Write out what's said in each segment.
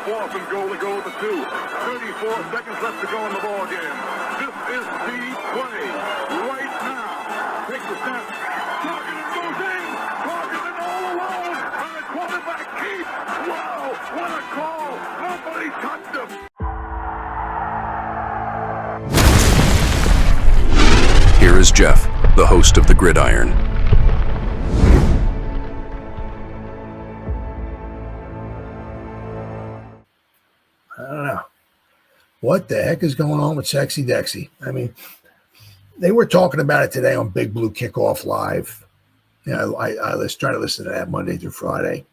4th and goal to go to 2. 34 seconds left to go in the ball game. This is the play right now. Takes the snap. Targeted goes in. Targeted all alone. And the quarterback keeps. Wow, what a call. Nobody touched him. Here is Jeff, the host of the Gridiron. I don't know. What the heck is going on with Sexy Dexy? I mean, they were talking about it today on Big Blue Kickoff Live. You know, I try to listen to that Monday through Friday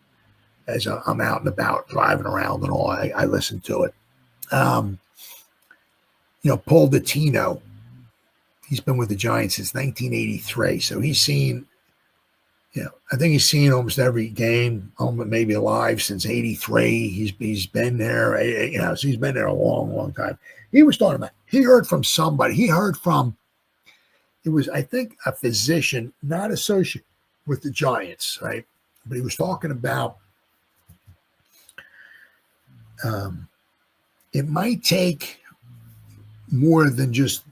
as I'm out and about, driving around and all. I listen to it. Paul Dottino, he's been with the Giants since 1983. So he's seen, I think he's seen almost every game, maybe live since 83. He's been there, so he's been there a long, long time. He was talking about, he heard from somebody. He heard from, it was, I think, a physician, not associated with the Giants, right? But he was talking about it might take more than just,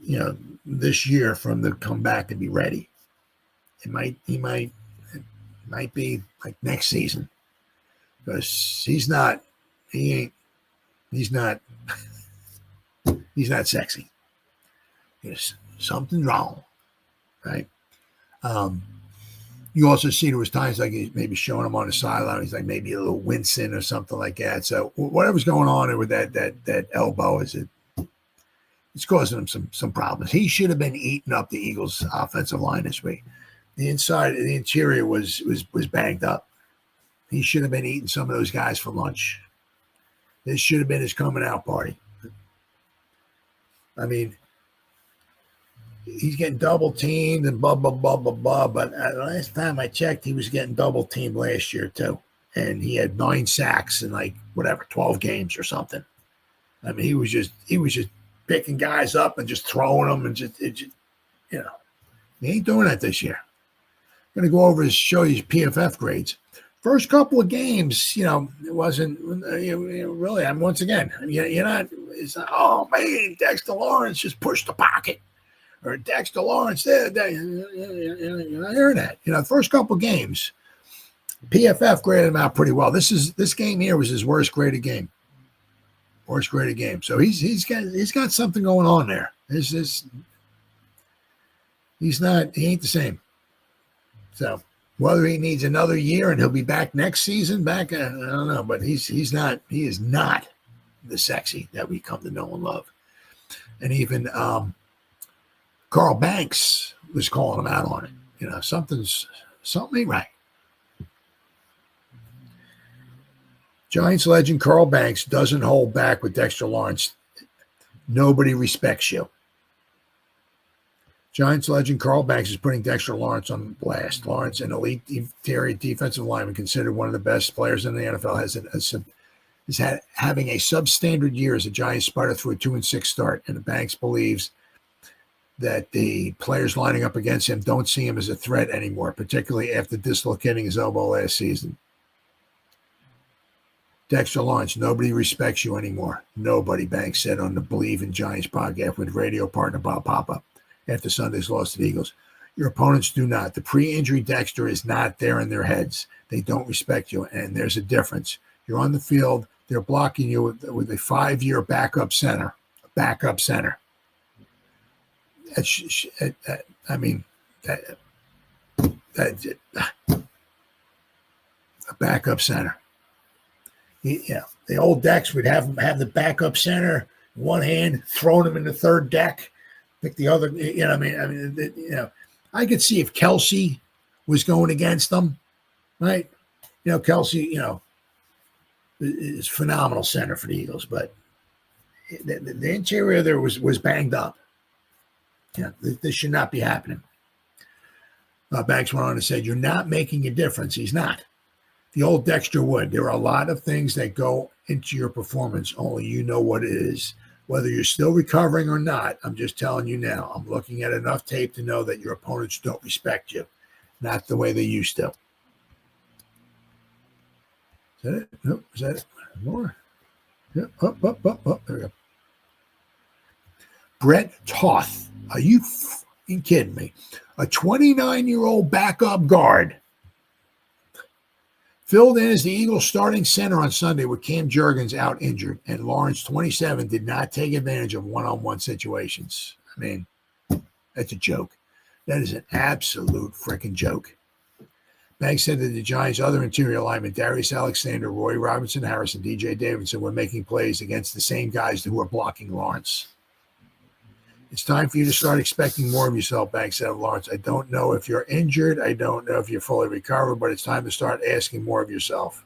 this year for him to come back and be ready. It might be like next season, because he's not sexy. There's something wrong, right? You also see there was times like he's maybe showing him on the sideline. He's like maybe a little wincing or something like that. So whatever's going on there with that elbow it's causing him some problems. He should have been eating up the Eagles' offensive line this week. The interior was banged up. He should have been eating some of those guys for lunch. This should have been his coming out party. I mean, he's getting double teamed and blah, blah, blah, blah, blah. But last time I checked, he was getting double teamed last year too. And he had 9 sacks in 12 games or something. I mean, he was just picking guys up and just throwing them and he ain't doing that this year. I'm going to go over and show you his PFF grades. First couple of games, it wasn't really. I mean, once again, you're not. It's not, oh man, Dexter Lawrence just pushed the pocket, or Dexter Lawrence there. You're not hearing that. The first couple of games, PFF graded him out pretty well. This game here was his worst graded game. So he's got something going on there. He ain't the same. So whether he needs another year and he'll be back next season, I don't know, but he is not the sexy that we come to know and love. And even Carl Banks was calling him out on it. Something ain't right. Giants legend Carl Banks doesn't hold back with Dexter Lawrence. Nobody respects you. Giants legend Carl Banks is putting Dexter Lawrence on blast. Lawrence, an elite defensive lineman, considered one of the best players in the NFL, is having a substandard year as a Giants sputter through a 2-6 start. And Banks believes that the players lining up against him don't see him as a threat anymore, particularly after dislocating his elbow last season. Dexter Lawrence, nobody respects you anymore. Nobody, Banks said on the Bleav in Giants podcast with radio partner Bob Papa after Sunday's loss to the Eagles. Your opponents do not. The pre-injury Dexter is not there in their heads. They don't respect you, and there's a difference. You're on the field. They're blocking you with a 5-year backup center. A backup center. A backup center. The old Dex would have the backup center in one hand, throwing him in the third deck, pick the other. I could see if Kelsey was going against them, right? Kelsey, is phenomenal center for the Eagles, but the interior there was banged up. This should not be happening. Banks went on and said, "You're not making a difference." He's not. The old Dexter would. There are a lot of things that go into your performance. Only you know what it is. Whether you're still recovering or not, I'm just telling you now. I'm looking at enough tape to know that your opponents don't respect you. Not the way they used to. Is that it? Nope. Is that it? More? Yeah, there we go. Brett Toth. Are you fucking kidding me? A 29-year-old backup guard filled in as the Eagles starting center on Sunday with Cam Jurgens out injured, and Lawrence, 27, did not take advantage of one-on-one situations. I mean, that's a joke. That is an absolute freaking joke. Banks said that the Giants' other interior linemen, Darius Alexander, Roy Robinson Harris, and DJ Davidson, were making plays against the same guys who were blocking Lawrence. It's time for you to start expecting more of yourself, Banks said of Lawrence. I don't know if you're injured. I don't know if you're fully recovered, but it's time to start asking more of yourself.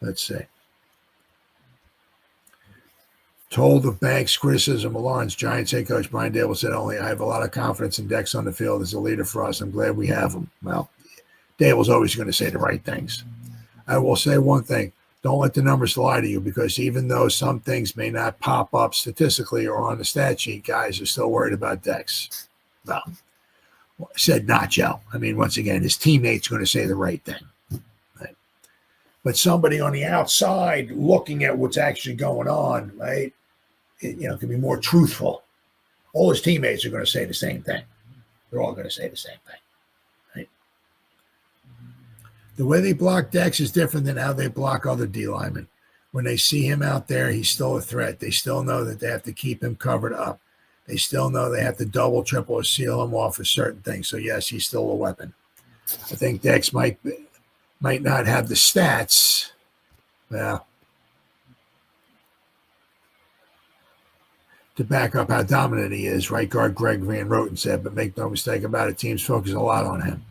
Let's see. Told of Banks' criticism of Lawrence, Giants head coach Brian Dable said only, I have a lot of confidence in Dex on the field as a leader for us. I'm glad we have him. Well, Dable's always going to say the right things. I will say one thing. Don't let the numbers lie to you, because even though some things may not pop up statistically or on the stat sheet, guys are still worried about Dex. Well, said Nacho. I mean, once again, his teammate's going to say the right thing. Right? But somebody on the outside looking at what's actually going on, right, can be more truthful. All his teammates are going to say the same thing. They're all going to say the same thing. The way they block Dex is different than how they block other D linemen. When they see him out there, he's still a threat. They still know that they have to keep him covered up. They still know they have to double, triple, or seal him off for certain things. So, yes, he's still a weapon. I think Dex might not have the stats. Well, to back up how dominant he is, right guard Greg Van Roten said, but make no mistake about it, teams focus a lot on him.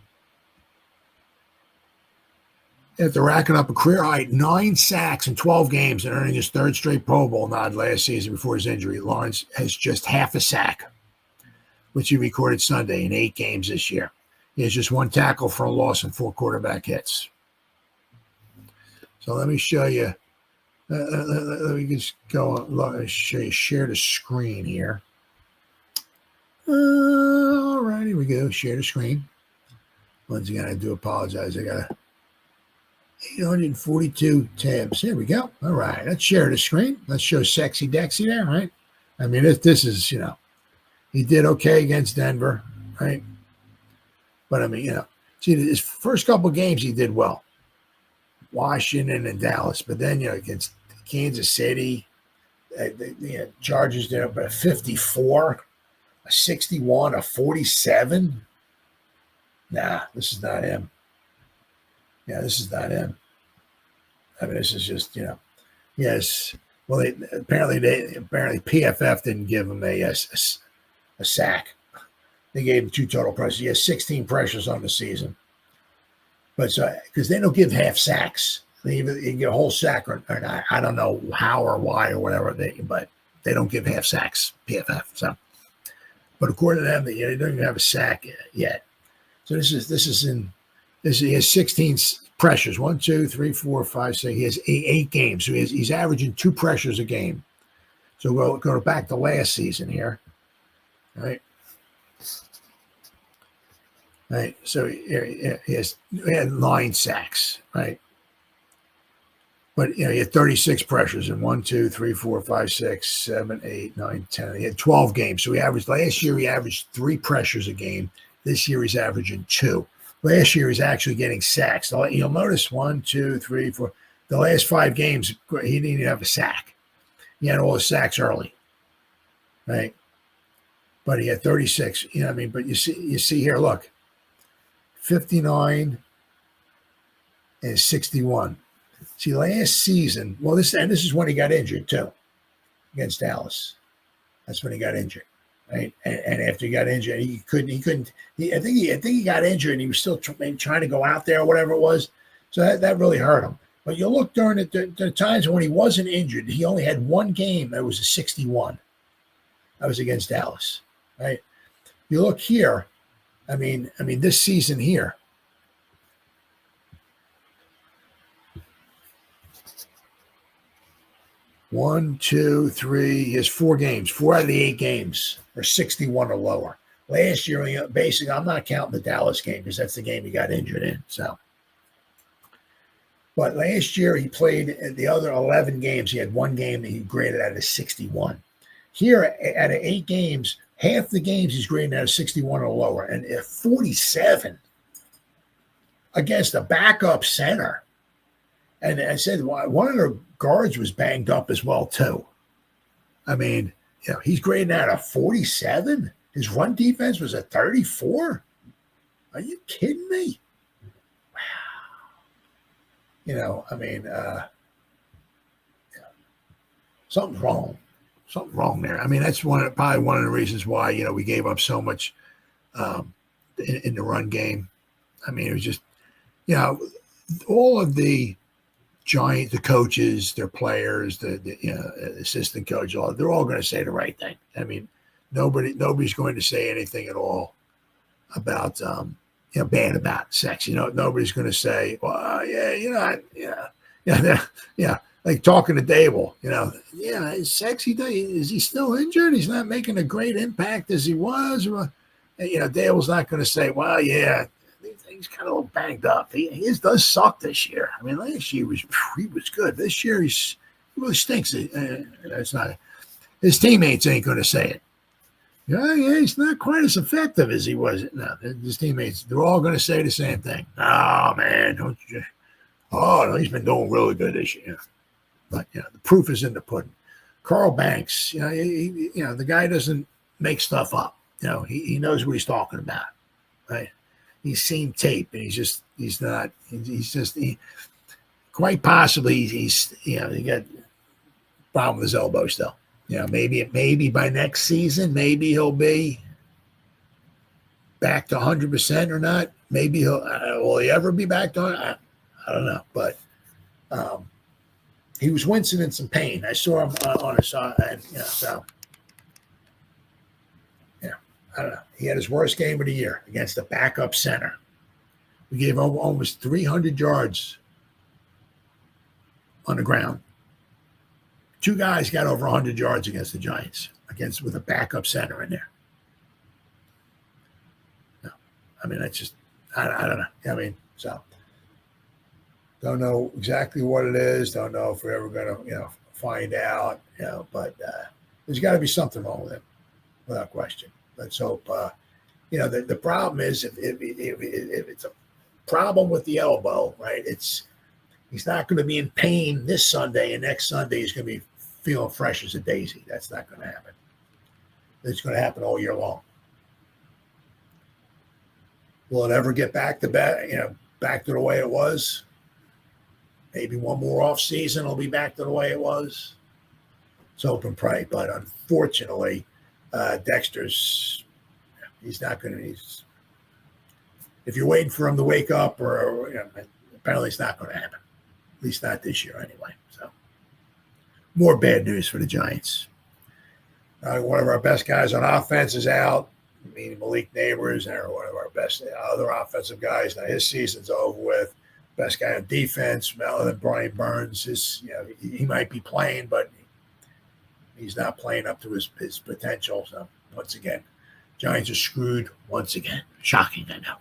After racking up a career-high 9 sacks in 12 games and earning his 3rd straight Pro Bowl nod last season before his injury, Lawrence has just half a sack, which he recorded Sunday in 8 games this year. He has just 1 tackle for a loss and 4 quarterback hits. So let me show you. Let me just go and show you. Share the screen here. All right, here we go. Share the screen. Once again, I do apologize. I got 842 tabs. Here we go. All right, let's share the screen. Let's show Sexy Dexy there, right? I mean, this is, he did okay against Denver, right? But, I mean, see, his first couple games he did well. Washington and Dallas. But then, against Kansas City, the Chargers did up a 54, a 61, a 47. Nah, this is not him. Yeah, this is not him. I mean, this is just, yes. Well, apparently PFF didn't give him a sack. They gave him 2 total pressures. He has 16 pressures on the season. But because they don't give half sacks. They get a whole sack or not. I don't know how or why or whatever, but they don't give half sacks, PFF. So, but according to them, they don't even have a sack yet. So he has 16 pressures. 1, 2, 3, 4, 5, 6. He has 8 games. So he's averaging 2 pressures a game. So we'll go back to last season here. All right. Right. So he had 9 sacks. Right. But he had 36 pressures in 1, 2, 3, 4, 5, 6, 7, 8, 9, 10. He had 12 games. So last year he averaged 3 pressures a game. This year he's averaging 2. Last year, he's actually getting sacks. You'll notice 1, 2, 3, 4. The last 5 games, he didn't even have a sack. He had all his sacks early, right? But he had 36. I mean, but you see here, look, 59 and 61. See, last season, this is when he got injured too, against Dallas. That's when he got injured. Right, and after he got injured, he couldn't. I think he got injured, and he was still trying to go out there or whatever it was. So that really hurt him. But you look during the times when he wasn't injured, he only had 1 game that was a 61. That was against Dallas. Right. You look here. I mean, this season here. One, 2, 3. He has 4 games. 4 out of the 8 games are 61 or lower. Last year, basically, I'm not counting the Dallas game because that's the game he got injured in. So, But last year he played the other 11 games. He had one game that he graded out of 61. Here, out of 8 games, half the games he's grading out of 61 or lower. And at 47 against a backup center. And I said, one of the guards was banged up as well, too. I mean, he's grading out of 47. His run defense was a 34. Are you kidding me? Wow. Something's wrong. Something wrong there. I mean, that's probably one of the reasons why, we gave up so much in the run game. I mean, it was just, all of the Giants, the coaches, their players, the assistant coach, they're all going to say the right thing. I mean, nobody's going to say anything at all about bad about sex. Nobody's going to say, well, like talking to Dable, is sexy. Is he still injured? He's not making a great impact as he was. Or, Dable's not going to say, well, yeah, he's kind of a little banged up. He does suck this year. I mean, last year he was good. This year he really stinks. It's not. His teammates ain't going to say it. Yeah, he's not quite as effective as he was. No, his teammates, they're all going to say the same thing. Oh, man, don't you? Oh, no, he's been doing really good this year. But, the proof is in the pudding. Carl Banks, the guy doesn't make stuff up. He knows what he's talking about, right? He's seen tape, and quite possibly he got a problem with his elbow still. Maybe by next season, maybe he'll be back to 100% or not. Maybe will he ever be back to 100%? I don't know, but he was wincing in some pain. I saw him on his side, and I don't know. He had his worst game of the year against a backup center. We gave him almost 300 yards on the ground. 2 guys got over 100 yards against the Giants, with a backup center in there. No, I mean, that's just, I don't know. I mean, so don't know exactly what it is. Don't know if we're ever going to, find out, but there's got to be something wrong with him, without question. Let's hope. The problem is if it's a problem with the elbow, right? He's not going to be in pain this Sunday, and next Sunday he's going to be feeling fresh as a daisy. That's not going to happen. It's going to happen all year long. Will it ever get back to the way it was? Maybe one more off season, it'll be back to the way it was. Let's hope and pray. But unfortunately, Dexter's, he's not going to. If you're waiting for him to wake up, or apparently it's not going to happen. At least not this year, anyway. So, more bad news for the Giants. One of our best guys on offense is out. Meaning Malik Neighbors, and one of our best other offensive guys. Now his season's over with. Best guy on defense, other than Brian Burns, he might be playing, but he's not playing up to his potential. So once again, Giants are screwed once again. Shocking, I know.